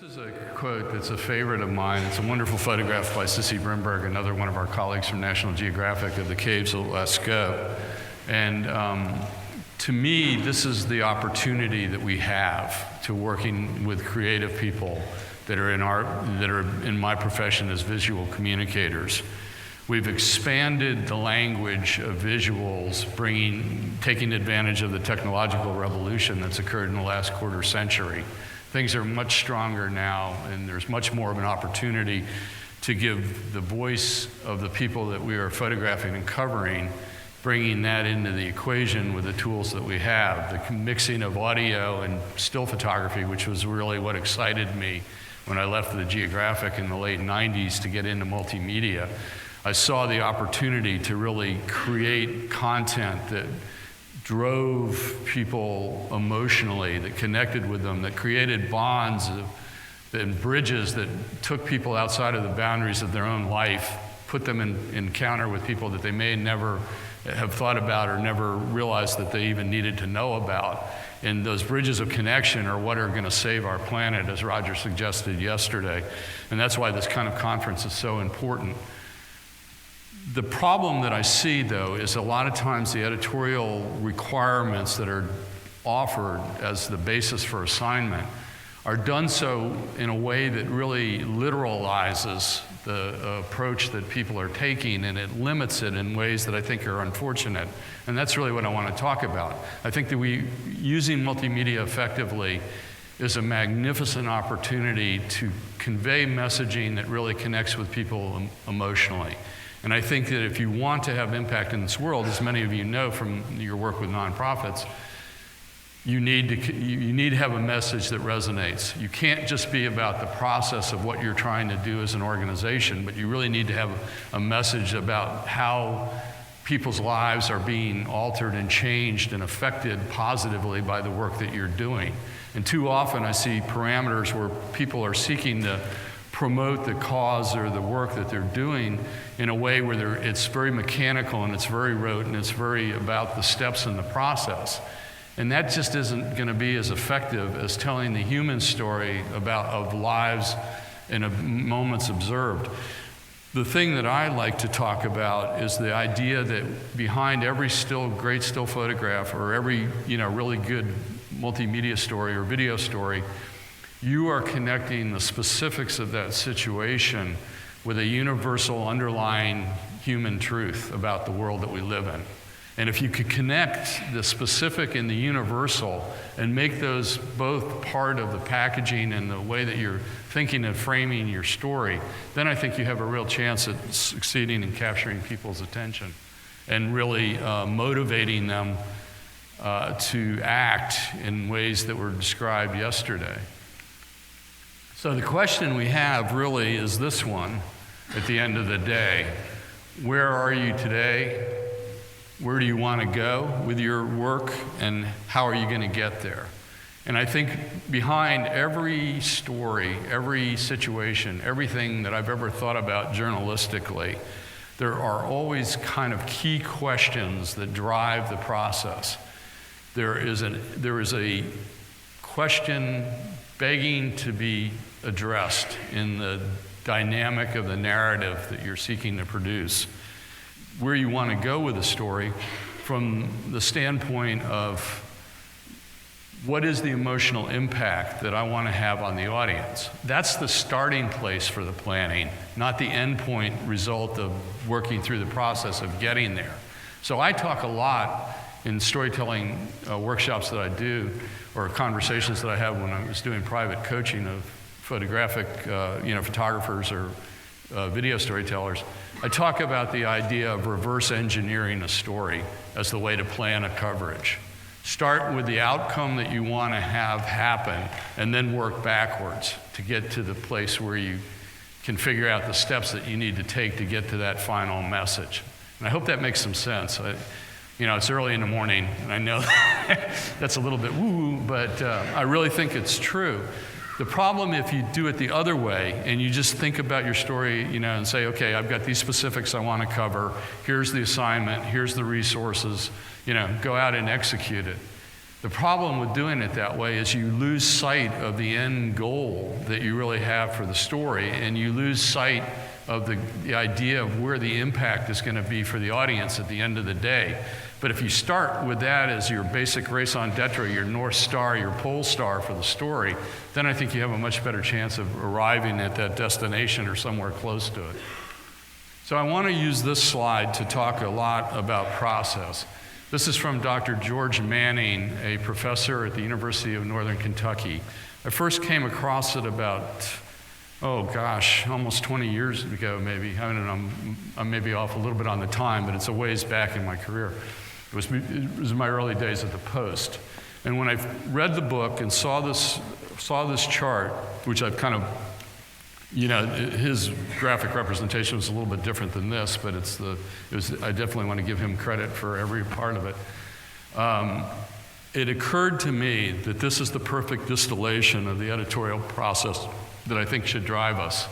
This is a quote that's a favorite of mine. It's a wonderful photograph by Sissy Brimberg, another one of our colleagues from National Geographic, of the caves of Lascaux. And to me, this is the opportunity that we have to working with creative people that are in my profession as visual communicators. We've expanded the language of visuals, taking advantage of the technological revolution that's occurred in the last quarter century. Things are much stronger now, and there's much more of an opportunity to give the voice of the people that we are photographing and covering, bringing that into the equation with the tools that we have. The mixing of audio and still photography, which was really what excited me when I left the Geographic in the late 90s to get into multimedia. I saw the opportunity to really create content that drove people emotionally, that connected with them, that created bonds and bridges that took people outside of the boundaries of their own life, put them in encounter with people that they may never have thought about or never realized that they even needed to know about. And those bridges of connection are what are going to save our planet, as Roger suggested yesterday. And that's why this kind of conference is so important. The problem that I see, though, is a lot of times the editorial requirements that are offered as the basis for assignment are done so in a way that really literalizes the approach that people are taking, and it limits it in ways that I think are unfortunate. And that's really what I want to talk about. I think that using multimedia effectively is a magnificent opportunity to convey messaging that really connects with people emotionally. And I think that if you want to have impact in this world, as many of you know from your work with nonprofits, you need to have a message that resonates. You can't just be about the process of what you're trying to do as an organization, but you really need to have a message about how people's lives are being altered and changed and affected positively by the work that you're doing. And too often I see parameters where people are seeking to promote the cause or the work that they're doing in a way where it's very mechanical and it's very rote and it's very about the steps in the process. And that just isn't going to be as effective as telling the human story of lives and of moments observed. The thing that I like to talk about is the idea that behind every great still photograph or every really good multimedia story or video story, you are connecting the specifics of that situation with a universal underlying human truth about the world that we live in. And if you could connect the specific and the universal and make those both part of the packaging and the way that you're thinking and framing your story, then I think you have a real chance at succeeding in capturing people's attention and really motivating them to act in ways that were described yesterday. So the question we have really is this one at the end of the day. Where are you today? Where do you want to go with your work? And how are you going to get there? And I think behind every story, every situation, everything that I've ever thought about journalistically, there are always kind of key questions that drive the process. There is a question begging to be addressed in the dynamic of the narrative that you're seeking to produce. Where you want to go with a story from the standpoint of what is the emotional impact that I want to have on the audience. That's the starting place for the planning, not the end point result of working through the process of getting there. So I talk a lot in storytelling workshops that I do, or conversations that I have when I was doing private coaching of photographic photographers or video storytellers. I talk about the idea of reverse engineering a story as the way to plan a coverage. Start with the outcome that you want to have happen and then work backwards to get to the place where you can figure out the steps that you need to take to get to that final message. And I hope that makes some sense. It's early in the morning, and I know that's a little bit woo-woo, but I really think it's true. The problem if you do it the other way and you just think about your story, and say, okay, I've got these specifics I want to cover, here's the assignment, here's the resources, go out and execute it. The problem with doing it that way is you lose sight of the end goal that you really have for the story, and you lose sight of the idea of where the impact is going to be for the audience at the end of the day. But if you start with that as your basic raison d'etre, your North Star, your pole star for the story, then I think you have a much better chance of arriving at that destination or somewhere close to it. So I want to use this slide to talk a lot about process. This is from Dr. George Manning, a professor at the University of Northern Kentucky. I first came across it about, almost 20 years ago maybe. I don't know, I'm maybe off a little bit on the time, but it's a ways back in my career. It was in my early days at the Post. And when I read the book and saw this chart, which I've kind of, his graphic representation was a little bit different than this, but I definitely want to give him credit for every part of it. It occurred to me that this is the perfect distillation of the editorial process that I think should drive us.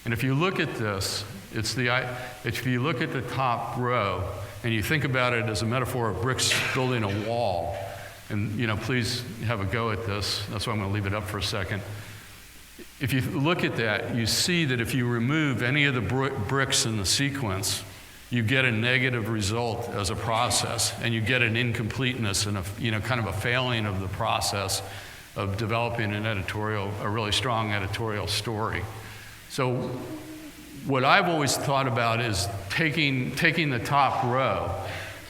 And if you look at this, if you look at the top row and you think about it as a metaphor of bricks building a wall, and please have a go at this. That's why I'm going to leave it up for a second. If you look at that, you see that if you remove any of the bricks in the sequence, you get a negative result as a process, and you get an incompleteness and kind of a failing of the process of developing a really strong editorial story. So what I've always thought about is taking the top row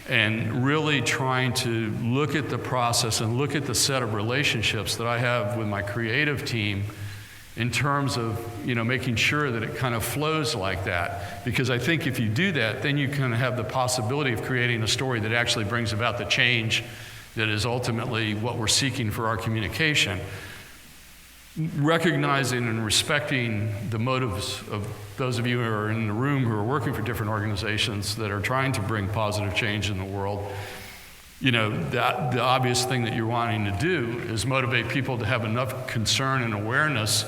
and really trying to look at the process and look at the set of relationships that I have with my creative team in terms of making sure that it kind of flows like that. Because I think if you do that, then you kind of have the possibility of creating a story that actually brings about the change that is ultimately what we're seeking for our communication. Recognizing and respecting the motives of those of you who are in the room who are working for different organizations that are trying to bring positive change in the world, the obvious thing that you're wanting to do is motivate people to have enough concern and awareness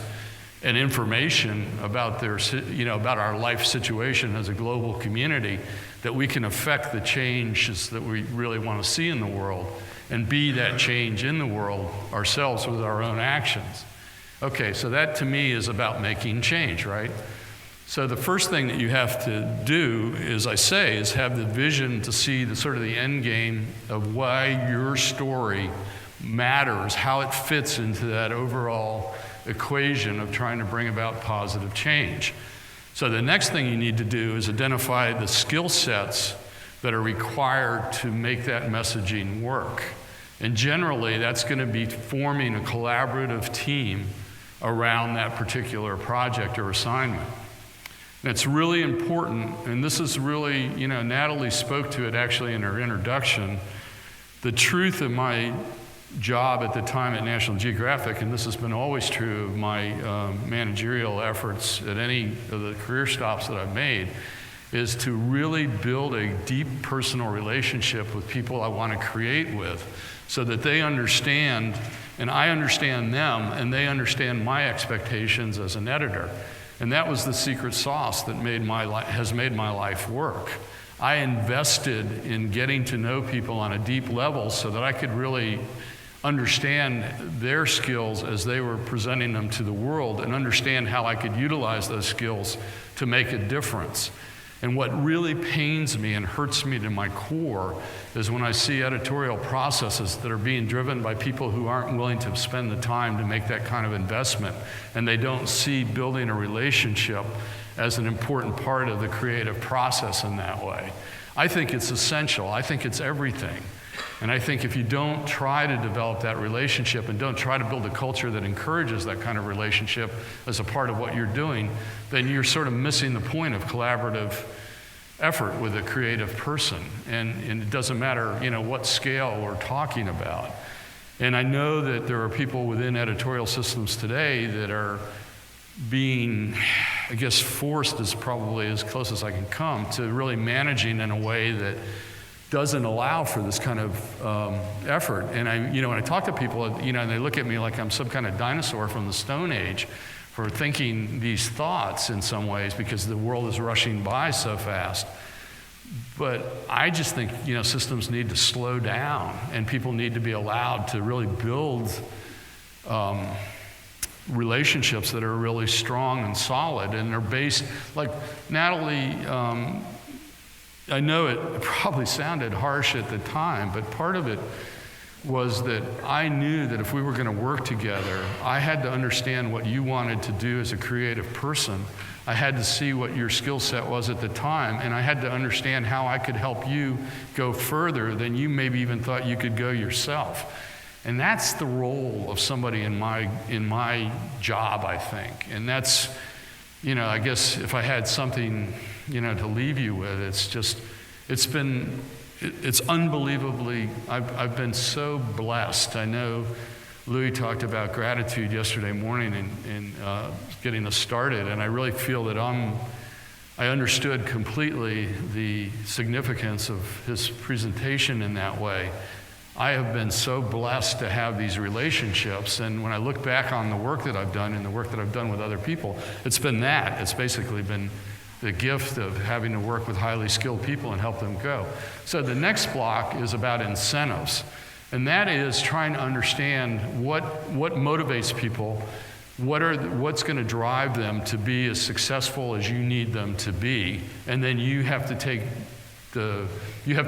and information about about our life situation as a global community that we can affect the changes that we really want to see in the world and be that change in the world ourselves with our own actions. Okay, so that to me is about making change, right? So the first thing that you have to do, as I say, is have the vision to see the sort of the end game of why your story matters, how it fits into that overall equation of trying to bring about positive change. So the next thing you need to do is identify the skill sets that are required to make that messaging work. And generally, that's going to be forming a collaborative team around that particular project or assignment. And it's really important, and this is really, Natalie spoke to it actually in her introduction. The truth of my job at the time at National Geographic, and this has been always true of my managerial efforts at any of the career stops that I've made, is to really build a deep personal relationship with people I want to create with so that they understand, and I understand them, and they understand my expectations as an editor. And that was the secret sauce that has made my life work. I invested in getting to know people on a deep level so that I could really understand their skills as they were presenting them to the world and understand how I could utilize those skills to make a difference. And what really pains me and hurts me to my core is when I see editorial processes that are being driven by people who aren't willing to spend the time to make that kind of investment, and they don't see building a relationship as an important part of the creative process in that way. I think it's essential. I think it's everything. And I think if you don't try to develop that relationship and don't try to build a culture that encourages that kind of relationship as a part of what you're doing, then you're sort of missing the point of collaborative effort with a creative person. And it doesn't matter, what scale we're talking about. And I know that there are people within editorial systems today that are being, I guess, forced is probably as close as I can come to really managing in a way that doesn't allow for this kind of effort. And when I talk to people, and they look at me like I'm some kind of dinosaur from the Stone Age for thinking these thoughts in some ways because the world is rushing by so fast. But I just think, systems need to slow down, and people need to be allowed to really build relationships that are really strong and solid, and they're based, like Natalie, I know it probably sounded harsh at the time, but part of it was that I knew that if we were going to work together, I had to understand what you wanted to do as a creative person. I had to see what your skill set was at the time, and I had to understand how I could help you go further than you maybe even thought you could go yourself. And that's the role of somebody in my job, I think. And that's, I guess if I had something, to leave you with, it's unbelievably, I've been so blessed. I know Louis talked about gratitude yesterday morning and getting us started, and I really feel that I understood completely the significance of his presentation in that way. I have been so blessed to have these relationships, and when I look back on the work that I've done and the work that I've done with other people, it's been that. It's basically been the gift of having to work with highly skilled people and help them go. So the next block is about incentives, and that is trying to understand what motivates people, what's going to drive them to be as successful as you need them to be, and then you have to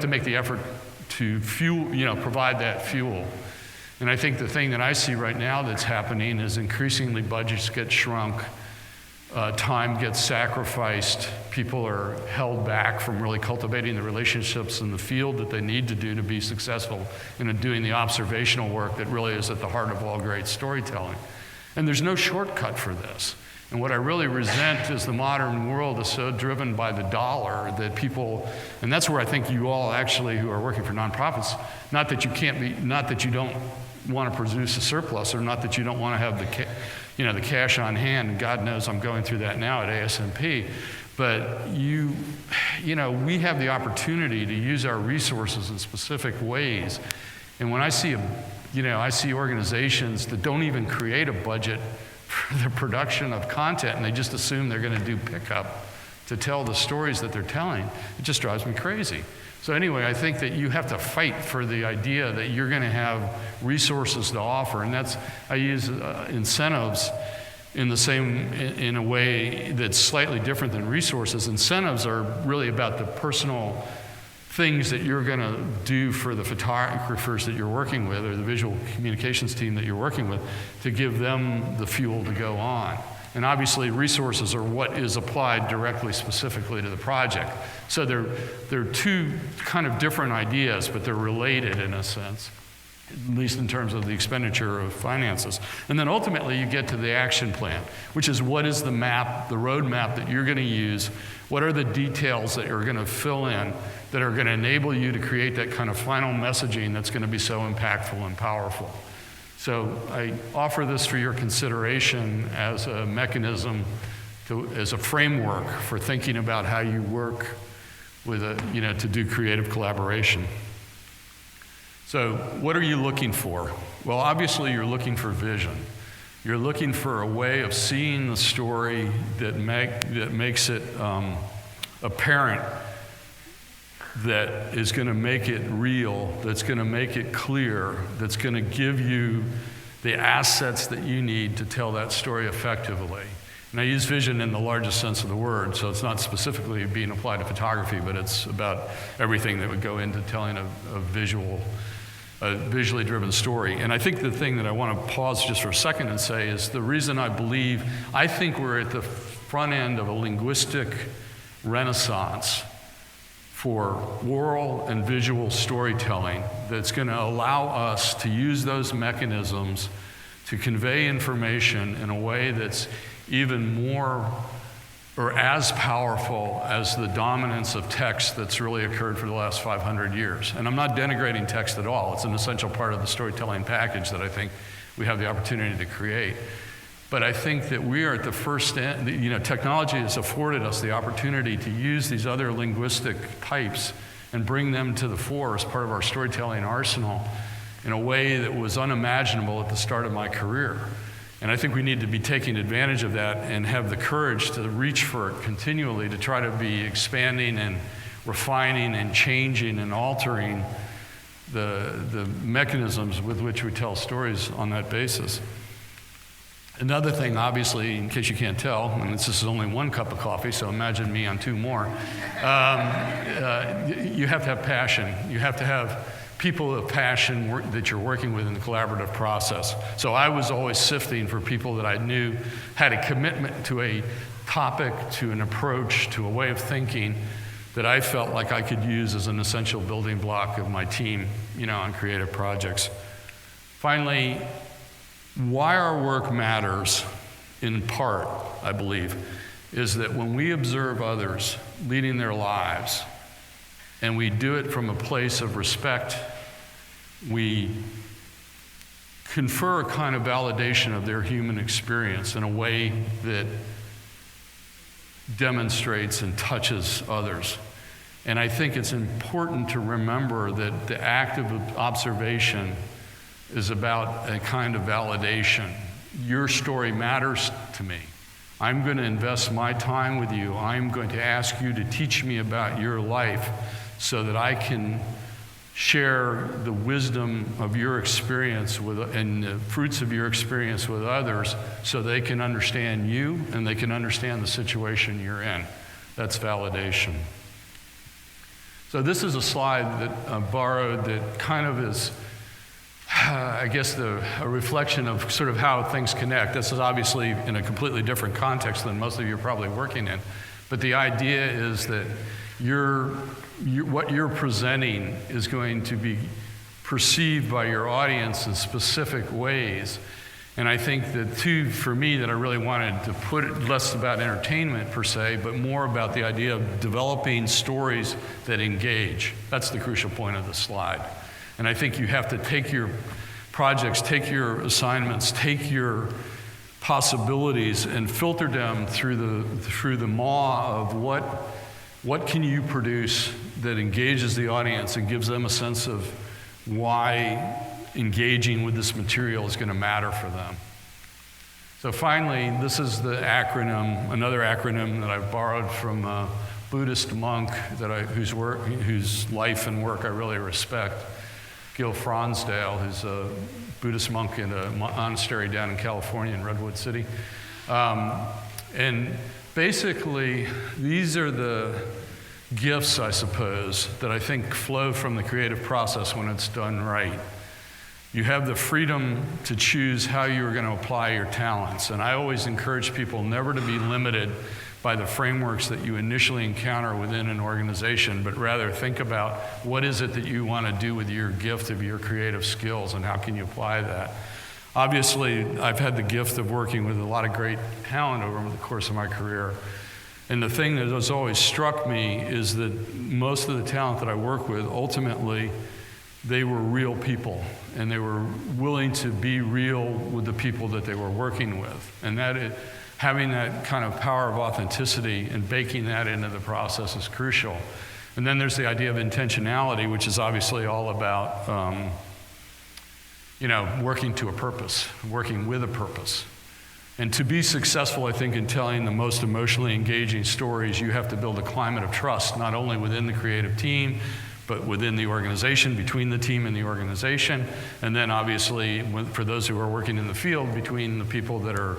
make the effort to fuel, provide that fuel. And I think the thing that I see right now that's happening is increasingly budgets get shrunk, time gets sacrificed, people are held back from really cultivating the relationships in the field that they need to do to be successful in doing the observational work that really is at the heart of all great storytelling. And there's no shortcut for this. And what I really resent is the modern world is so driven by the dollar that people, and that's where I think you all actually who are working for nonprofits, not that you don't want to produce a surplus, or not that you don't want to have the cash on hand, and God knows I'm going through that now at ASMP, but we have the opportunity to use our resources in specific ways. And when I see organizations that don't even create a budget for the production of content, and they just assume they're going to do pickup to tell the stories that they're telling, it just drives me crazy. So anyway, I think that you have to fight for the idea that you're going to have resources to offer, and I use incentives in a way that's slightly different than resources. Incentives are really about the personal things that you're going to do for the photographers that you're working with, or the visual communications team that you're working with, to give them the fuel to go on. And obviously resources are what is applied directly, specifically to the project. So they're two kind of different ideas, but they're related in a sense, at least in terms of the expenditure of finances. And then ultimately you get to the action plan, which is what is the map, the road map that you're going to use, what are the details that you're going to fill in that are going to enable you to create that kind of final messaging that's going to be so impactful and powerful. So I offer this for your consideration as a mechanism, as a framework for thinking about how you work with to do creative collaboration. So what are you looking for? Well, obviously you're looking for vision. You're looking for a way of seeing the story that makes it apparent, that is going to make it real, that's going to make it clear, that's going to give you the assets that you need to tell that story effectively. And I use vision in the largest sense of the word, so it's not specifically being applied to photography, but it's about everything that would go into telling a visually driven story. And I think the thing that I want to pause just for a second and say is the reason I think we're at the front end of a linguistic renaissance for oral and visual storytelling that's going to allow us to use those mechanisms to convey information in a way that's even more or as powerful as the dominance of text that's really occurred for the last 500 years. And I'm not denigrating text at all. It's an essential part of the storytelling package that I think we have the opportunity to create. But I think that we are at the first end. Technology has afforded us the opportunity to use these other linguistic types and bring them to the fore as part of our storytelling arsenal in a way that was unimaginable at the start of my career. And I think we need to be taking advantage of that and have the courage to reach for it continually, to try to be expanding and refining and changing and altering the mechanisms with which we tell stories on that basis. Another thing, obviously, in case you can't tell, and this is only one cup of coffee, so imagine me on 2 more, you have to have passion. You have to have people of passion that you're working with in the collaborative process. So I was always sifting for people that I knew had a commitment to a topic, to an approach, to a way of thinking that I felt like I could use as an essential building block of my team, on creative projects. Finally, why our work matters, in part, I believe, is that when we observe others leading their lives, and we do it from a place of respect, we confer a kind of validation of their human experience in a way that demonstrates and touches others. And I think it's important to remember that the act of observation is about a kind of validation. Your story matters to me. I'm going to invest my time with you. I'm going to ask you to teach me about your life so that I can share the wisdom of your experience and the fruits of your experience with others so they can understand you and they can understand the situation you're in. That's validation. So this is a slide that I borrowed that kind of is, I guess, a reflection of sort of how things connect. This is obviously in a completely different context than most of you are probably working in. But the idea is that what you're presenting is going to be perceived by your audience in specific ways. And I think that for me, that I really wanted to put it less about entertainment per se, but more about the idea of developing stories that engage. That's the crucial point of the slide. And I think you have to take your projects, take your assignments, take your possibilities and filter them through the maw of what can you produce that engages the audience and gives them a sense of why engaging with this material is going to matter for them. So finally, this is the acronym, another acronym that I've borrowed from a Buddhist monk whose life and work I really respect, Gil Fronsdale, who's a Buddhist monk in a monastery down in California in Redwood City. And basically, these are the gifts, I suppose, that I think flow from the creative process when it's done right. You have the freedom to choose how you're going to apply your talents. And I always encourage people never to be limited by the frameworks that you initially encounter within an organization, but rather think about what is it that you want to do with your gift of your creative skills and how can you apply that. Obviously, I've had the gift of working with a lot of great talent over the course of my career. And the thing that has always struck me is that most of the talent that I work with, ultimately, they were real people, and they were willing to be real with the people that they were working with. And having that kind of power of authenticity and baking that into the process is crucial. And then there's the idea of intentionality, which is obviously all about working to a purpose, working with a purpose. And to be successful, I think, in telling the most emotionally engaging stories, you have to build a climate of trust, not only within the creative team, but within the organization, between the team and the organization, and then obviously, for those who are working in the field, between the people that are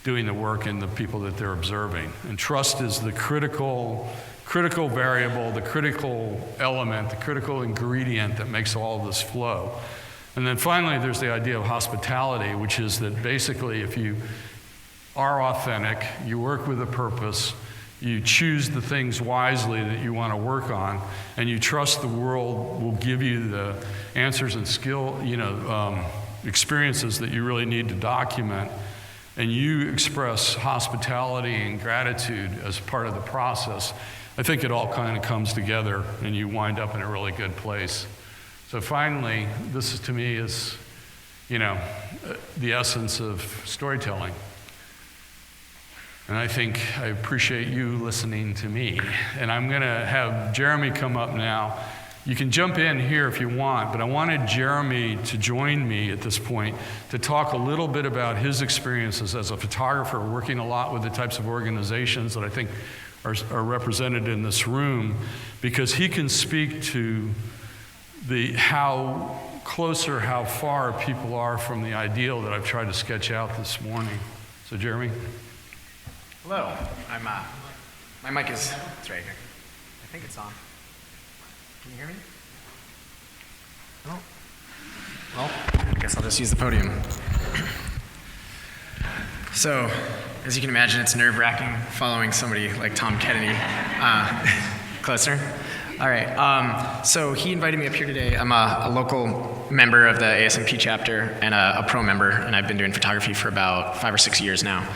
doing the work and the people that they're observing. And trust is the critical variable, the critical element, the critical ingredient that makes all of this flow. And then finally, there's the idea of hospitality, which is that basically if you are authentic, you work with a purpose, you choose the things wisely that you want to work on, and you trust the world will give you the answers and experiences that you really need to document, and you express hospitality and gratitude as part of the process, I think it all kind of comes together and you wind up in a really good place. So finally, this to me is, the essence of storytelling. And I think I appreciate you listening to me. And I'm going to have Jeremy come up now. You can jump in here if you want, but I wanted Jeremy to join me at this point to talk a little bit about his experiences as a photographer, working a lot with the types of organizations that I think are represented in this room, because he can speak to how far people are from the ideal that I've tried to sketch out this morning. So Jeremy? Hello, my mic is, it's right here. I think it's on. Can you hear me? No? Well, I guess I'll just use the podium. So, as you can imagine, it's nerve-wracking following somebody like Tom Kennedy. Closer? All right, so he invited me up here today. I'm a local member of the ASMP chapter and a pro member, and I've been doing photography for about 5 or 6 years now.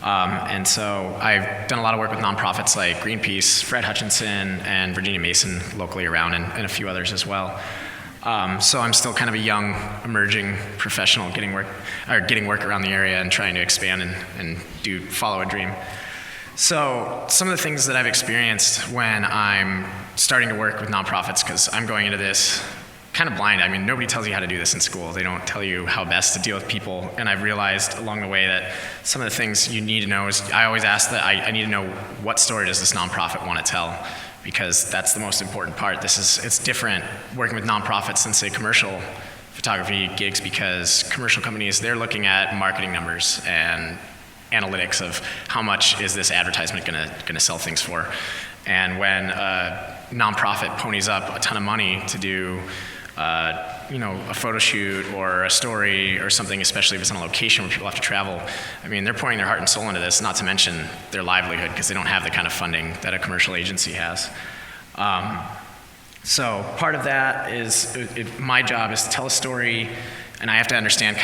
And so I've done a lot of work with nonprofits like Greenpeace, Fred Hutchinson, and Virginia Mason locally around, and a few others as well. So I'm still kind of a young, emerging professional getting work around the area and trying to expand and follow a dream. So some of the things that I've experienced when I'm starting to work with nonprofits, because I'm going into this kind of blind. I mean, nobody tells you how to do this in school. They don't tell you how best to deal with people. And I've realized along the way that some of the things you need to know is, I always ask that I need to know, what story does this nonprofit want to tell? Because that's the most important part. It's different working with nonprofits than, say, commercial photography gigs, because commercial companies, they're looking at marketing numbers and analytics of how much is this advertisement gonna sell things for. And when a nonprofit ponies up a ton of money to do a photo shoot or a story or something, especially if it's on a location where people have to travel, I mean, they're pouring their heart and soul into this, not to mention their livelihood, because they don't have the kind of funding that a commercial agency has. So part of that is, my job is to tell a story, and I have to understand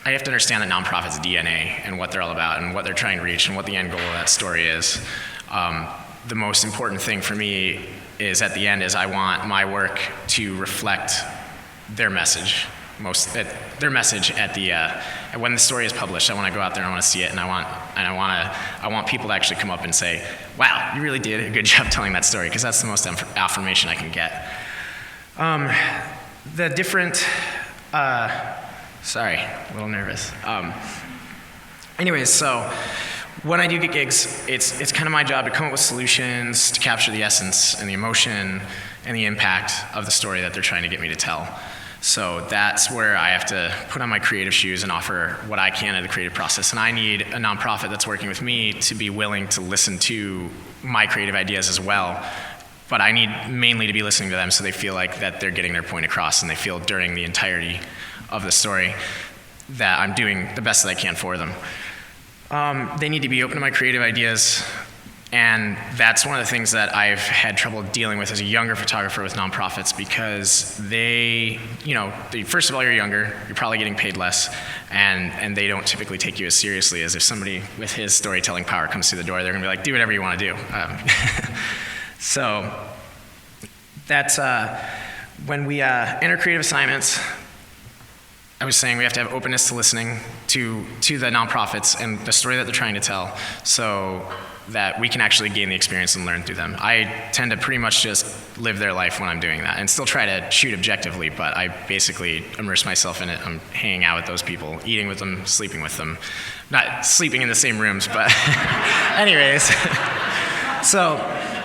I have to understand the nonprofit's DNA and what they're all about and what they're trying to reach and what the end goal of that story is. The most important thing for me is, at the end, is I want my work to reflect their message. Their message when the story is published. I want to go out there and I want to see it, and I want people to actually come up and say, "Wow, you really did a good job telling that story," because that's the most affirmation I can get. The different. Sorry, a little nervous. Anyways, so when I do get gigs, it's kind of my job to come up with solutions to capture the essence and the emotion and the impact of the story that they're trying to get me to tell. So that's where I have to put on my creative shoes and offer what I can in the creative process. And I need a nonprofit that's working with me to be willing to listen to my creative ideas as well. But I need mainly to be listening to them so they feel like that they're getting their point across, and they feel during the entirety of the story that I'm doing the best that I can for them. They need to be open to my creative ideas, and that's one of the things that I've had trouble dealing with as a younger photographer with nonprofits, because first of all, you're younger, you're probably getting paid less, and they don't typically take you as seriously as if somebody with his storytelling power comes through the door. They're gonna be like, do whatever you wanna do. So that's when we enter creative assignments. I was saying we have to have openness to listening to the nonprofits and the story that they're trying to tell, so that we can actually gain the experience and learn through them. I tend to pretty much just live their life when I'm doing that, and still try to shoot objectively, but I basically immerse myself in it. I'm hanging out with those people, eating with them, sleeping with them. Not sleeping in the same rooms, but anyways. So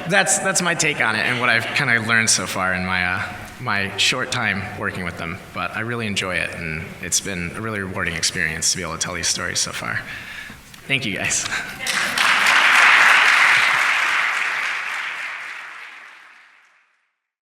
that's my take on it and what I've kind of learned so far in my short time working with them. But I really enjoy it, and it's been a really rewarding experience to be able to tell these stories so far. Thank you, guys.